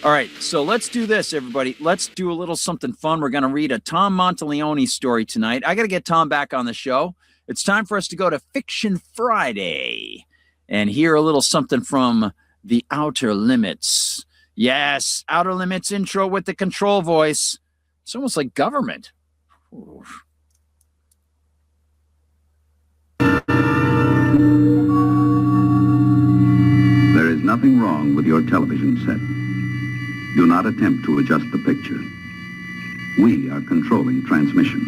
All right, so let's do this, everybody. Let's do a little something fun. We're going to read a Tom Monteleone story tonight. I got to get Tom back on the show. It's time for us to go to Fiction Friday and hear a little something from The Outer Limits. Yes, Outer Limits intro with the control voice. It's almost like government. Ooh. There is nothing wrong with your television set. Do not attempt to adjust the picture. We are controlling transmission.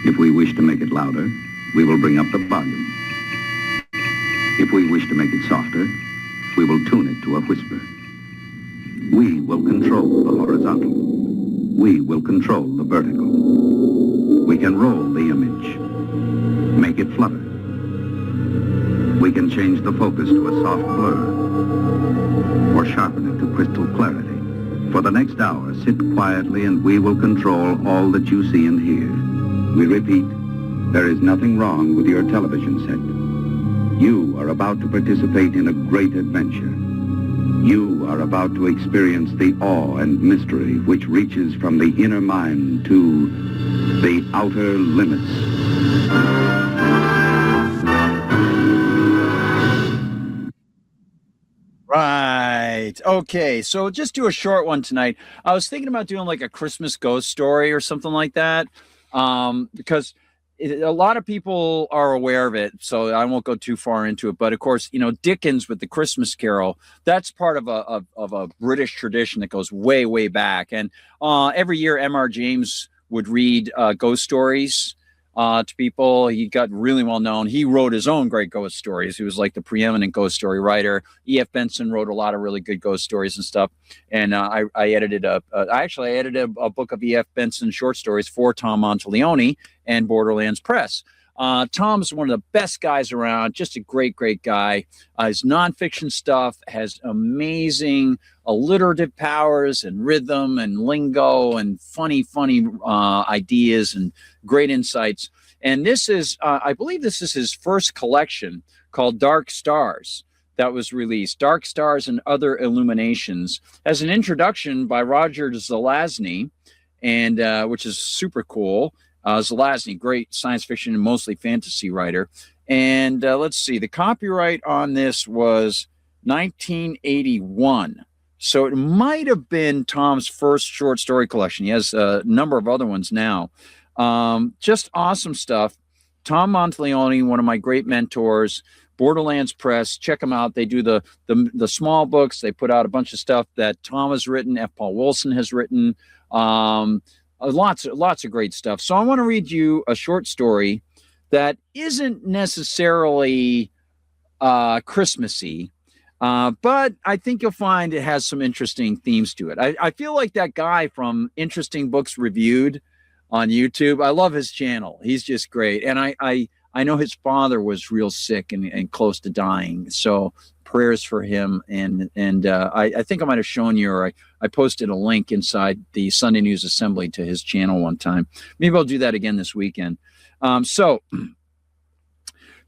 If we wish to make it louder, we will bring up the volume. If we wish to make it softer, we will tune it to a whisper. We will control the horizontal. We will control the vertical. We can roll the image, make it flutter. We can change the focus to a soft blur, or sharpen it to crystal clarity. For the next hour, sit quietly and we will control all that you see and hear. We repeat, there is nothing wrong with your television set. You are about to participate in a great adventure. You are about to experience the awe and mystery which reaches from the inner mind to the outer limits. Right. Okay. So just do a short one tonight. I was thinking about doing like a Christmas ghost story or something like that, because a lot of people are aware of it. So I won't go too far into it. But of course, you know, Dickens with the Christmas Carol, that's part of a British tradition that goes way, way back. And every year, M.R. James would read ghost stories to people. He got really well known. He wrote his own great ghost stories. He was like the preeminent ghost story writer. E.F. Benson wrote a lot of really good ghost stories and stuff. And I edited a book of E.F. Benson short stories for Tom Monteleone and Borderlands Press. Tom's one of the best guys around, just a great, great guy. His nonfiction stuff has amazing alliterative powers and rhythm and lingo and funny ideas and great insights. And this is, I believe this is his first collection called Dark Stars that was released. Dark Stars and Other Illuminations, as an introduction by Roger Zelazny, and which is super cool. Zelazny, great science fiction and mostly fantasy writer. And let's see, the copyright on this was 1981. So it might have been Tom's first short story collection. He has a number of other ones now. Just awesome stuff. Tom Monteleone, one of my great mentors. Borderlands Press, check them out. They do the small books. They put out a bunch of stuff that Tom has written, F. Paul Wilson has written. Lots of great stuff. So I want to read you a short story that isn't necessarily Christmassy, but I think you'll find it has some interesting themes to it. I feel like that guy from Interesting Books Reviewed on YouTube. I love his channel. He's just great. And I know his father was real sick and close to dying. So prayers for him. And I think I might have shown you, or I posted a link inside the Sunday News Assembly to his channel one time. Maybe I'll do that again this weekend. So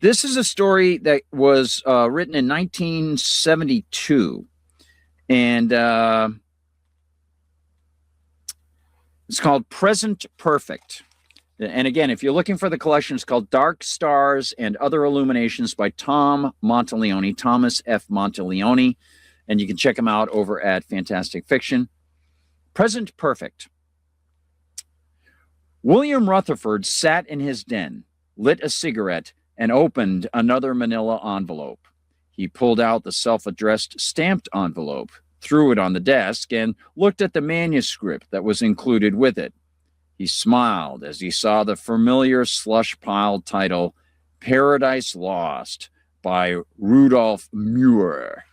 this is a story that was written in 1972. And it's called Present Perfect. And again, if you're looking for the collection, it's called Dark Stars and Other Illuminations by Tom Monteleone, Thomas F. Monteleone. And you can check him out over at Fantastic Fiction. Present Perfect. William Rutherford sat in his den, lit a cigarette, and opened another manila envelope. He pulled out the self-addressed stamped envelope, threw it on the desk, and looked at the manuscript that was included with it. He smiled as he saw the familiar slush-piled title, Paradise Lost, by Rudolf Muir.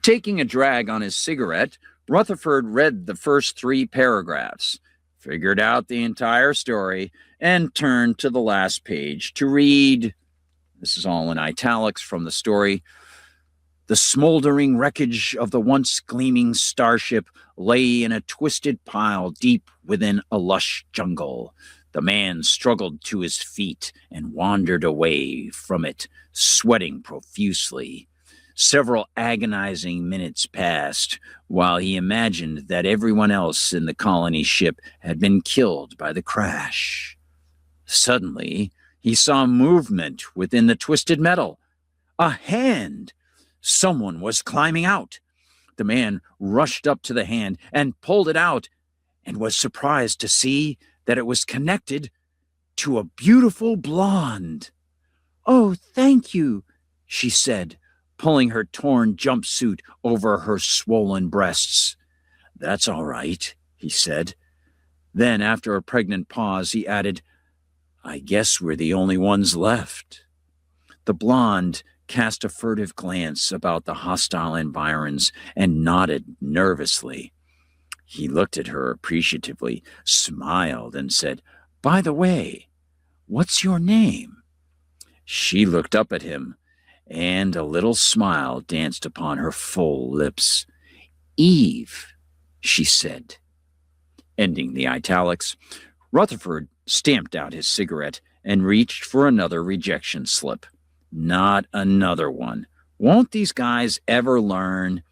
Taking a drag on his cigarette, Rutherford read the first 3 paragraphs, figured out the entire story, and turned to the last page to read, this is all in italics from the story, the smoldering wreckage of the once gleaming starship lay in a twisted pile deep within a lush jungle. The man struggled to his feet and wandered away from it, sweating profusely. Several agonizing minutes passed while he imagined that everyone else in the colony ship had been killed by the crash. Suddenly, he saw movement within the twisted metal. A hand! Someone was climbing out. The man rushed up to the hand and pulled it out, and was surprised to see that it was connected to a beautiful blonde. "Oh, thank you," she said, pulling her torn jumpsuit over her swollen breasts. "That's all right," he said. Then, after a pregnant pause, he added, "I guess we're the only ones left." The blonde cast a furtive glance about the hostile environs and nodded nervously. He looked at her appreciatively, smiled, and said, "By the way, what's your name?" She looked up at him, and a little smile danced upon her full lips. "Eve," she said. Ending the italics, Rutherford stamped out his cigarette and reached for another rejection slip. Not another one. Won't these guys ever learn?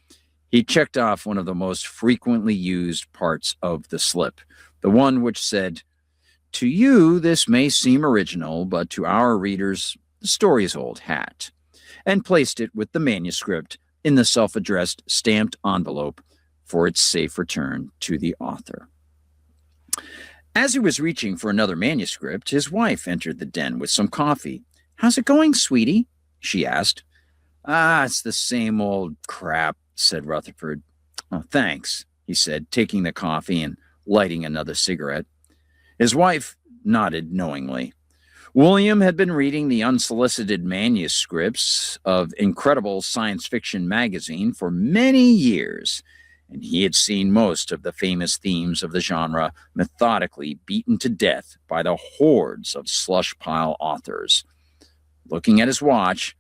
He checked off one of the most frequently used parts of the slip, the one which said, "To you, this may seem original, but to our readers, the story's old hat," and placed it with the manuscript in the self-addressed stamped envelope for its safe return to the author. As he was reaching for another manuscript, his wife entered the den with some coffee. "How's it going, sweetie?" she asked. It's the same old crap," said Rutherford. "Oh, thanks," he said, taking the coffee and lighting another cigarette. His wife nodded knowingly. William had been reading the unsolicited manuscripts of Incredible Science Fiction magazine for many years, and he had seen most of the famous themes of the genre methodically beaten to death by the hordes of slush pile authors. Looking at his watch,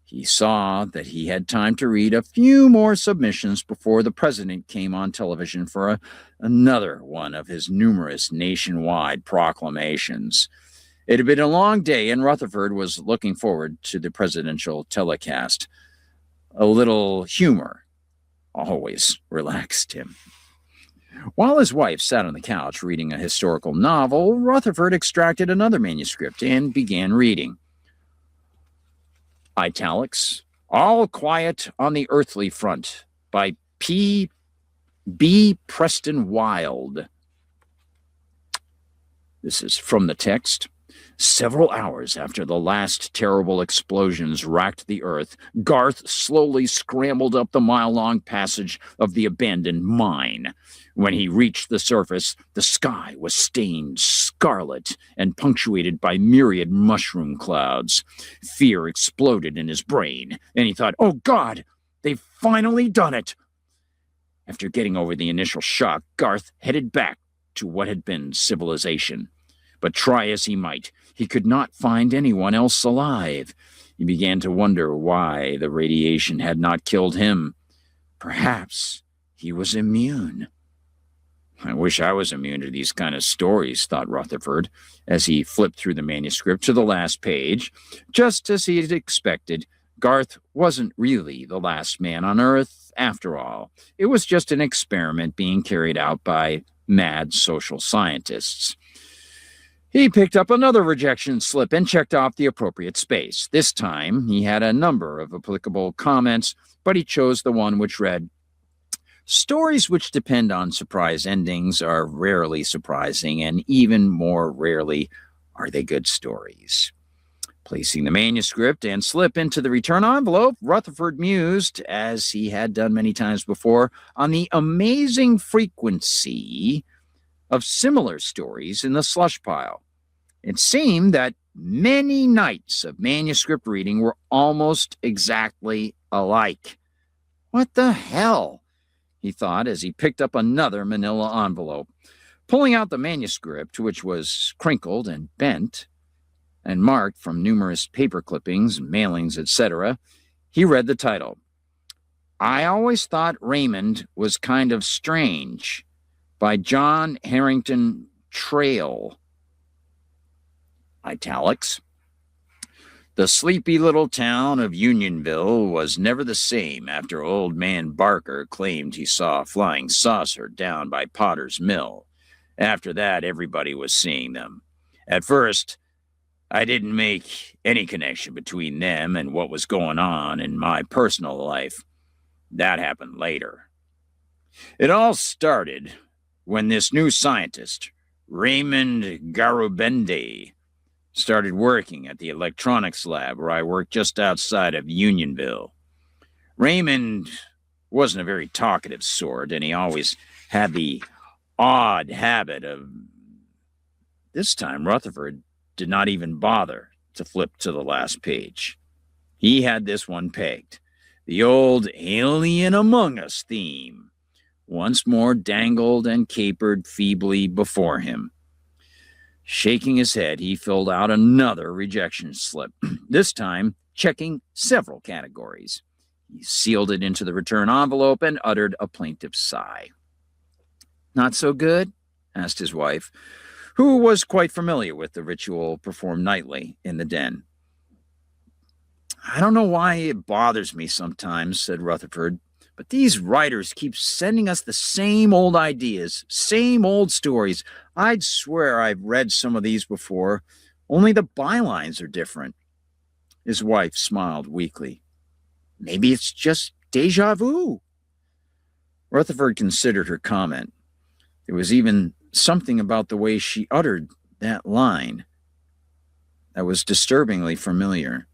he saw that he had time to read a few more submissions before the president came on television for another one of his numerous nationwide proclamations. It had been a long day, and Rutherford was looking forward to the presidential telecast. A little humor always relaxed him. While his wife sat on the couch reading a historical novel, Rutherford extracted another manuscript and began reading. Italics, All Quiet on the Earthly Front by P. B. Preston Wilde. This is from the text. Several hours after the last terrible explosions racked the earth, Garth slowly scrambled up the mile-long passage of the abandoned mine. When he reached the surface, the sky was stained scarlet and punctuated by myriad mushroom clouds. Fear exploded in his brain, and he thought, "Oh God, they've finally done it!" After getting over the initial shock, Garth headed back to what had been civilization. But try as he might, he could not find anyone else alive. He began to wonder why the radiation had not killed him. Perhaps he was immune. "I wish I was immune to these kind of stories," thought Rutherford, as he flipped through the manuscript to the last page. Just as he had expected, Garth wasn't really the last man on Earth, after all. It was just an experiment being carried out by mad social scientists. He picked up another rejection slip and checked off the appropriate space. This time, he had a number of applicable comments, but he chose the one which read, "Stories which depend on surprise endings are rarely surprising, and even more rarely are they good stories." Placing the manuscript and slip into the return envelope, Rutherford mused, as he had done many times before, on the amazing frequency of similar stories in the slush pile. It seemed that many nights of manuscript reading were almost exactly alike. "What the hell?" he thought as he picked up another manila envelope. Pulling out the manuscript, which was crinkled and bent and marked from numerous paper clippings, mailings, etc., he read the title. "I Always Thought Raymond Was Kind of Strange" by John Harrington Trail. italics. The sleepy little town of Unionville was never the same after old man Barker claimed he saw a flying saucer down by Potter's Mill. After that, everybody was seeing them. At first, I didn't make any connection between them and what was going on in my personal life. That happened later. It all started when this new scientist, Raymond Garubende, started working at the electronics lab where I worked just outside of Unionville. Raymond wasn't a very talkative sort, and he always had the odd habit of... This time, Rutherford did not even bother to flip to the last page. He had this one pegged. The old Alien Among Us theme once more dangled and capered feebly before him. Shaking his head, he filled out another rejection slip, this time checking several categories. He sealed it into the return envelope and uttered a plaintive sigh. "Not so good?" asked his wife, who was quite familiar with the ritual performed nightly in the den. "I don't know why it bothers me sometimes," said Rutherford, "but these writers keep sending us the same old ideas, same old stories. I'd swear I've read some of these before, only the bylines are different." His wife smiled weakly. "Maybe it's just déjà vu." Rutherford considered her comment. There was even something about the way she uttered that line that was disturbingly familiar,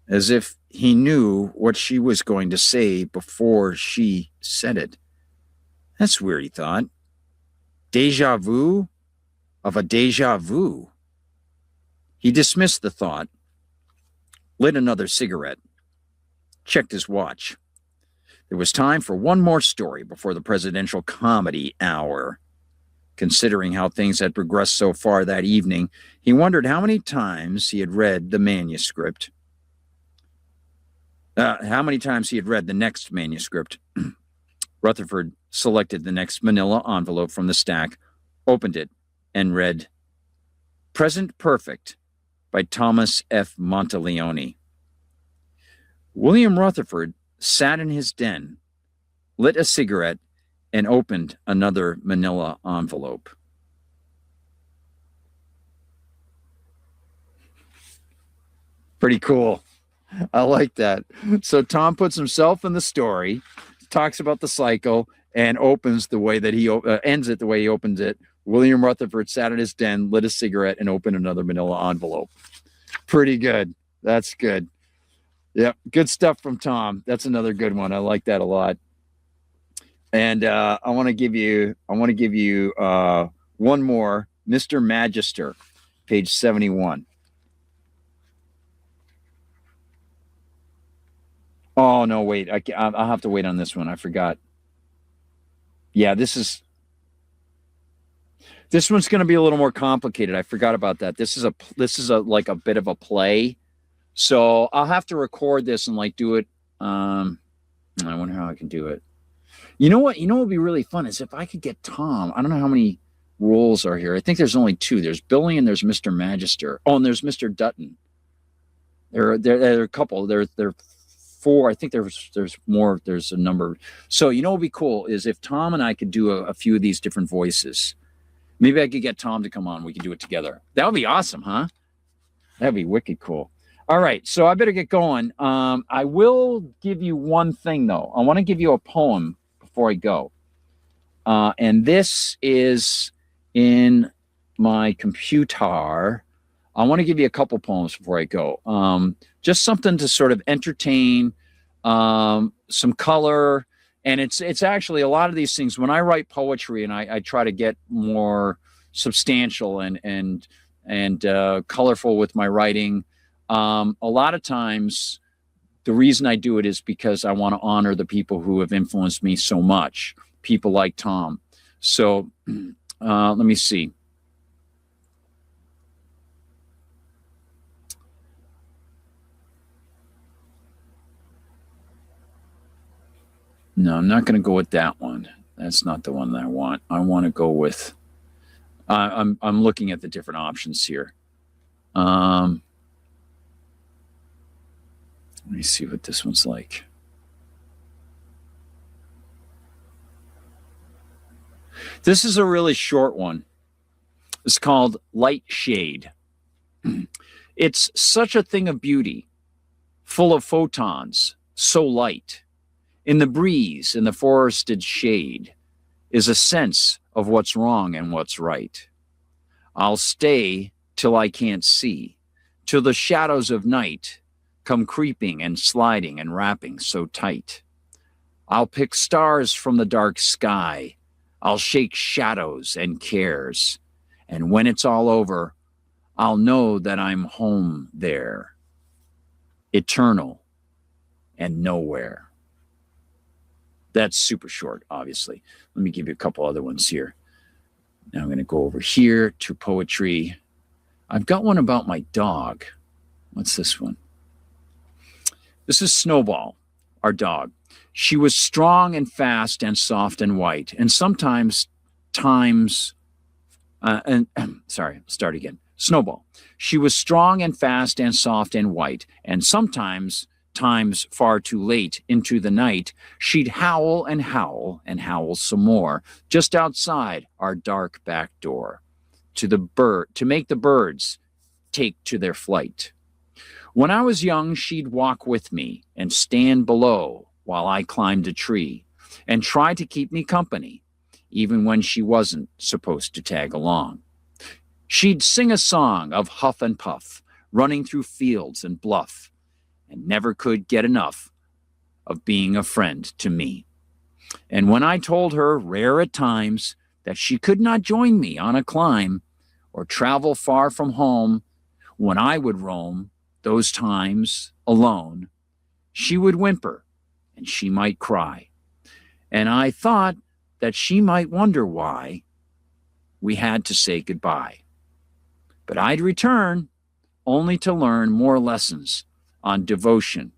as if he knew what she was going to say before she said it. That's weird, he thought. Déjà vu of a déjà vu. He dismissed the thought, lit another cigarette, checked his watch. There was time for one more story before the presidential comedy hour. Considering how things had progressed so far that evening, he wondered how many times he had read the manuscript. How many times he had read the next manuscript. Rutherford selected the next manila envelope from the stack, opened it, and read, "Present Perfect" by Thomas F. Monteleone. William Rutherford sat in his den, lit a cigarette, and opened another manila envelope. Pretty cool. I like that. So Tom puts himself in the story, talks about the cycle, and opens the way that he ends it the way he opens it. William Rutherford sat in his den, lit a cigarette, and opened another manila envelope. Pretty good. That's good. Yep, good stuff from Tom. That's another good one. I like that a lot. And I want to give you one more, Mr. Magister, page 71. Oh, no, wait. I'll have to wait on this one. I forgot. Yeah, this one's going to be a little more complicated. I forgot about that. This is like a bit of a play. So I'll have to record this and like do it. I wonder how I can do it. You know what would be really fun is if I could get Tom. I don't know how many roles are here. I think there's only two. There's Billy and there's Mr. Magister. Oh, and there's Mr. Dutton. There are a couple. There are four. I think there's more. There's a number. So what would be cool is if Tom and I could do a few of these different voices. Maybe I could get Tom to come on. We could do it together. That would be awesome, huh? That'd be wicked cool. All right, so I better get going. I will give you one thing, though. I want to give you a poem before I go. And this is in my computer. I want to give you a couple poems before I go. Just something to sort of entertain, some color. And it's actually a lot of these things. When I write poetry and I try to get more substantial and colorful with my writing, a lot of times the reason I do it is because I want to honor the people who have influenced me so much, people like Tom. So let me see. No, I'm not going to go with that one. That's not the one that I want. I want to go with, I'm looking at the different options here. Let me see what this one's like. This is a really short one. It's called Light Shade. It's such a thing of beauty, full of photons, so light. In the breeze, in the forested shade, is a sense of what's wrong and what's right. I'll stay till I can't see, till the shadows of night come creeping and sliding and wrapping so tight. I'll pick stars from the dark sky. I'll shake shadows and cares. And when it's all over, I'll know that I'm home there, eternal and nowhere. That's super short, obviously. Let me give you a couple other ones here. Now I'm going to go over here to poetry. I've got one about my dog. What's this one? This is Snowball, our dog. She was strong and fast and soft and white, and start again. Snowball. She was strong and fast and soft and white, and sometimes, times far too late into the night, she'd howl and howl and howl some more, just outside our dark back door, to make the birds take to their flight. When I was young, she'd walk with me and stand below while I climbed a tree and try to keep me company, even when she wasn't supposed to tag along. She'd sing a song of huff and puff, running through fields and bluff, and never could get enough of being a friend to me. And when I told her, rare at times, that she could not join me on a climb or travel far from home, when I would roam, those times alone, she would whimper and she might cry. And I thought that she might wonder why we had to say goodbye. But I'd return only to learn more lessons on devotion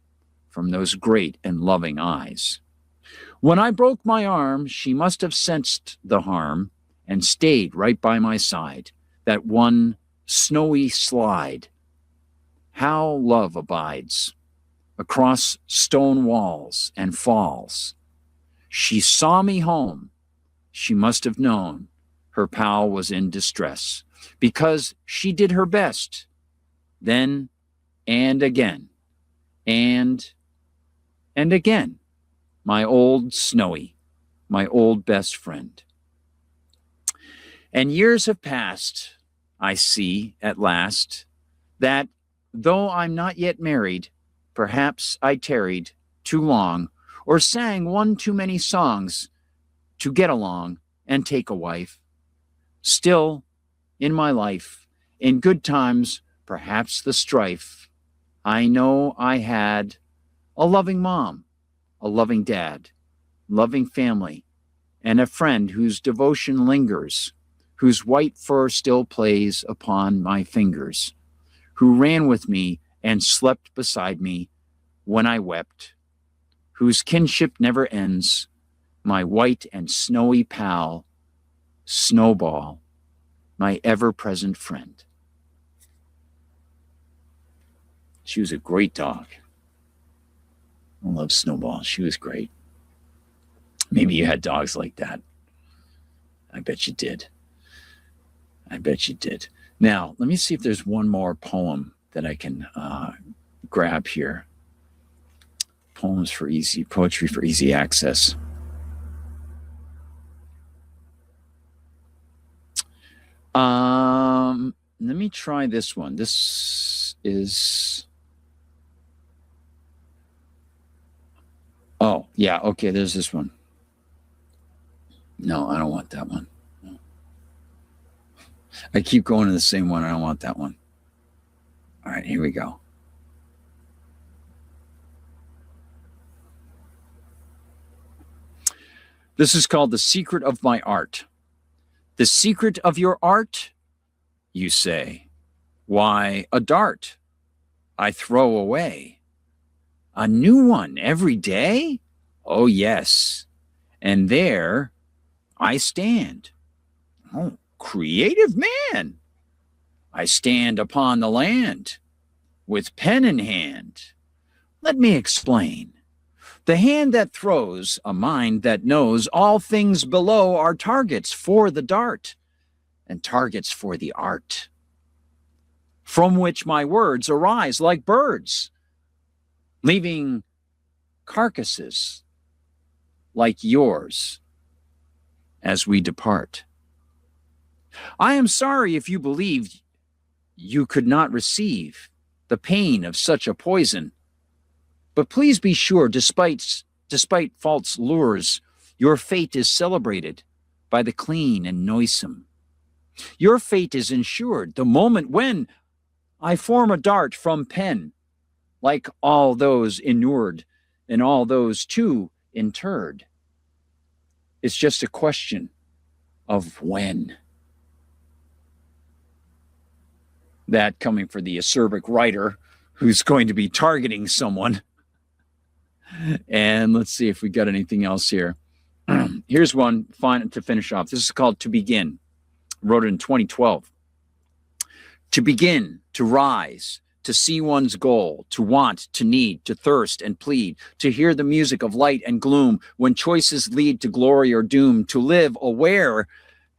from those great and loving eyes. When I broke my arm, she must have sensed the harm and stayed right by my side, that one snowy slide. How love abides across stone walls and falls. She saw me home. She must have known her pal was in distress, because she did her best, then and again, and again, my old Snowy, my old best friend. And years have passed, I see at last, that though I'm not yet married, perhaps I tarried too long, or sang one too many songs to get along and take a wife. Still, in my life, in good times, perhaps the strife, I know I had a loving mom, a loving dad, loving family, and a friend whose devotion lingers, whose white fur still plays upon my fingers, who ran with me and slept beside me when I wept, whose kinship never ends, my white and snowy pal, Snowball, my ever-present friend. She was a great dog. I love Snowball. She was great. Maybe you had dogs like that. I bet you did. I bet you did. Now, let me see if there's one more poem that I can grab here. Poetry for easy access. Let me try this one. This is, oh, yeah, okay, there's this one. No, I don't want that one. No. I keep going to the same one. I don't want that one. All right, here we go. This is called The Secret of My Art. The secret of your art, you say? Why, a dart I throw away. A new one every day? Oh, yes. And there I stand. Oh, creative man. I stand upon the land with pen in hand. Let me explain. The hand that throws, a mind that knows all things below are targets for the dart and targets for the art, from which my words arise like birds, leaving carcasses like yours as we depart. I am sorry if you believed you could not receive the pain of such a poison, but please be sure, despite false lures, your fate is celebrated by the clean and noisome. Your fate is ensured the moment when I form a dart from pen, like all those inured and all those too interred. It's just a question of when. That coming for the acerbic writer who's going to be targeting someone. And let's see if we got anything else here. Here's one to finish off. This is called To Begin. Wrote it in 2012. To begin, to rise, to see one's goal, to want, to need, to thirst and plead, to hear the music of light and gloom when choices lead to glory or doom, to live aware,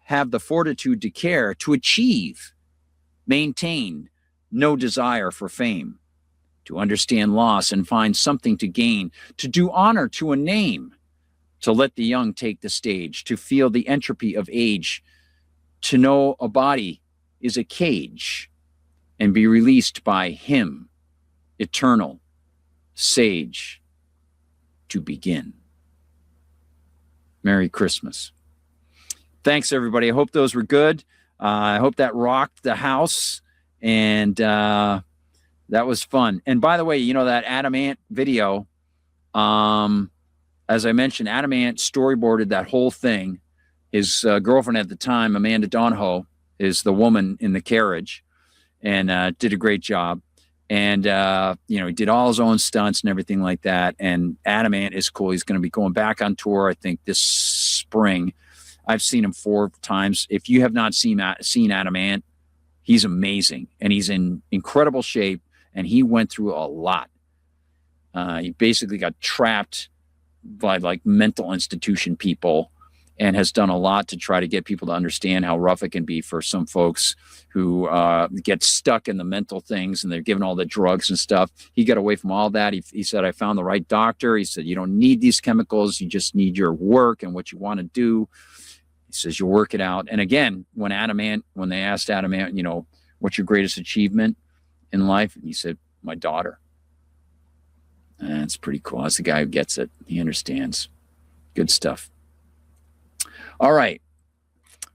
have the fortitude to care, to achieve, maintain, no desire for fame, to understand loss and find something to gain, to do honor to a name, to let the young take the stage, to feel the entropy of age, to know a body is a cage and be released by him, eternal, sage, to begin. Merry Christmas. Thanks, everybody. I hope those were good. I hope that rocked the house, and that was fun. And by the way, you know, that Adam Ant video, as I mentioned, Adam Ant storyboarded that whole thing. His girlfriend at the time, Amanda Donahoe, is the woman in the carriage, and did a great job. And, you know, he did all his own stunts and everything like that. And Adam Ant is cool. He's going to be going back on tour, I think, this spring. I've seen him 4 times. If you have not seen Adam Ant, he's amazing. And he's in incredible shape. And he went through a lot. He basically got trapped by like mental institution people, and has done a lot to try to get people to understand how rough it can be for some folks who get stuck in the mental things, and they're given all the drugs and stuff. He got away from all that. He said, I found the right doctor. He said, you don't need these chemicals. You just need your work and what you want to do. He says, you'll work it out. And again, when they asked Adam Ant, you know, what's your greatest achievement in life? And he said, my daughter. And it's pretty cool. That's the guy who gets it. He understands. Good stuff. All right.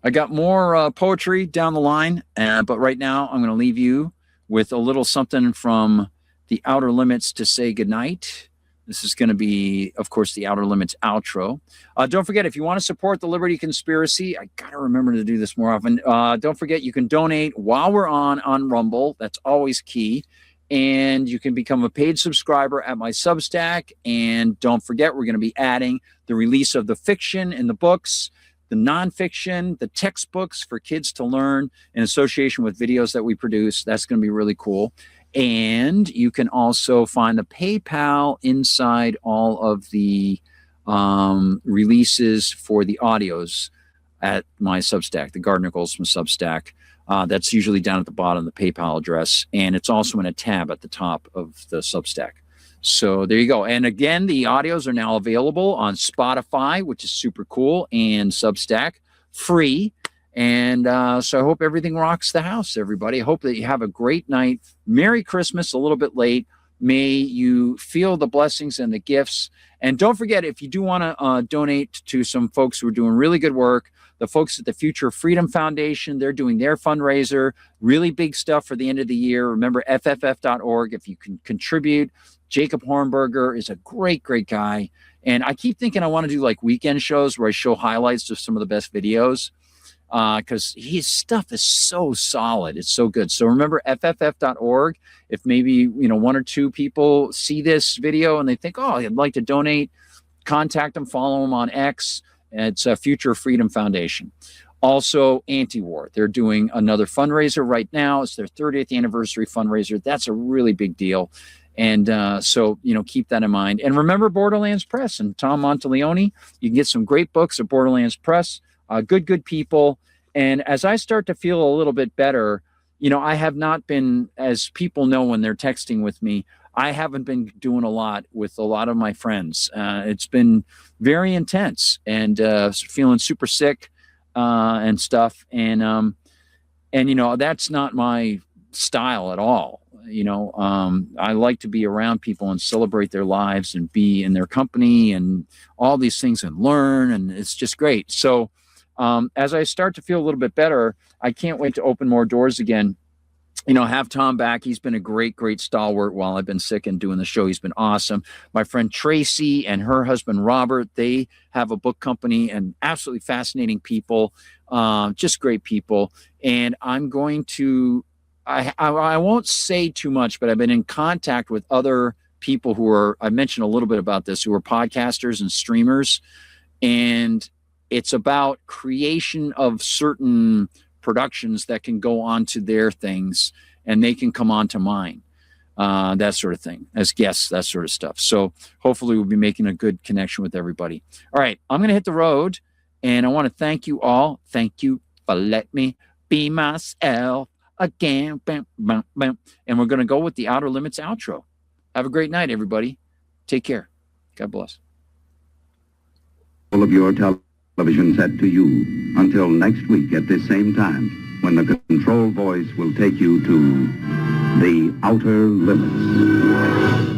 I got more poetry down the line, but right now I'm going to leave you with a little something from The Outer Limits to say goodnight. This is going to be, of course, the Outer Limits outro. Don't forget, if you want to support the Liberty Conspiracy, I got to remember to do this more often. Don't forget, you can donate while we're on Rumble. That's always key. And you can become a paid subscriber at my Substack. And don't forget, we're going to be adding the release of the fiction and the books, the nonfiction, the textbooks for kids to learn in association with videos that we produce. That's going to be really cool. And you can also find the PayPal inside all of the releases for the audios at my Substack, the Gardner Goldsmith Substack. That's usually down at the bottom of the PayPal address. And it's also in a tab at the top of the Substack. So there you go. And again, the audios are now available on Spotify, which is super cool, and Substack, free. And so I hope everything rocks the house, everybody. I hope that you have a great night. Merry Christmas, a little bit late. May you feel the blessings and the gifts. And don't forget, if you do want to donate to some folks who are doing really good work, the folks at the Future Freedom Foundation, they're doing their fundraiser, really big stuff for the end of the year. Remember, fff.org, if you can contribute. Jacob Hornberger is a great, great guy. And I keep thinking I want to do like weekend shows where I show highlights of some of the best videos, because his stuff is so solid. It's so good. So remember, fff.org. If maybe, you know, 1 or 2 people see this video and they think, oh, I'd like to donate, contact them, follow them on X. It's a Future Freedom Foundation. Also, anti-war. They're doing another fundraiser right now. It's their 30th anniversary fundraiser. That's a really big deal. And so, keep that in mind. And remember Borderlands Press and Tom Monteleone. You can get some great books at Borderlands Press. Good people. And as I start to feel a little bit better, I have not been, as people know when they're texting with me, I haven't been doing a lot with a lot of my friends. It's been very intense and feeling super sick and stuff. And that's not my style at all. I like to be around people and celebrate their lives and be in their company and all these things and learn. And it's just great. So as I start to feel a little bit better, I can't wait to open more doors again. Have Tom back. He's been a great stalwart while I've been sick and doing the show. He's been awesome. My friend Tracy and her husband, Robert, they have a book company and absolutely fascinating people, just great people. And I'm going to, I won't say too much, but I've been in contact with other people who are, I mentioned a little bit about this, who are podcasters and streamers. And it's about creation of certain productions that can go onto their things and they can come onto mine, that sort of thing, as guests, that sort of stuff. So hopefully we'll be making a good connection with everybody. All right, I'm going to hit the road, and I want to thank you all. Thank you for letting me be myself again. Bam, bam, bam. And we're going to go with the Outer Limits outro. Have a great night, everybody. Take care. God bless. All of your television set to you until next week at this same time, when the control voice will take you to the Outer Limits.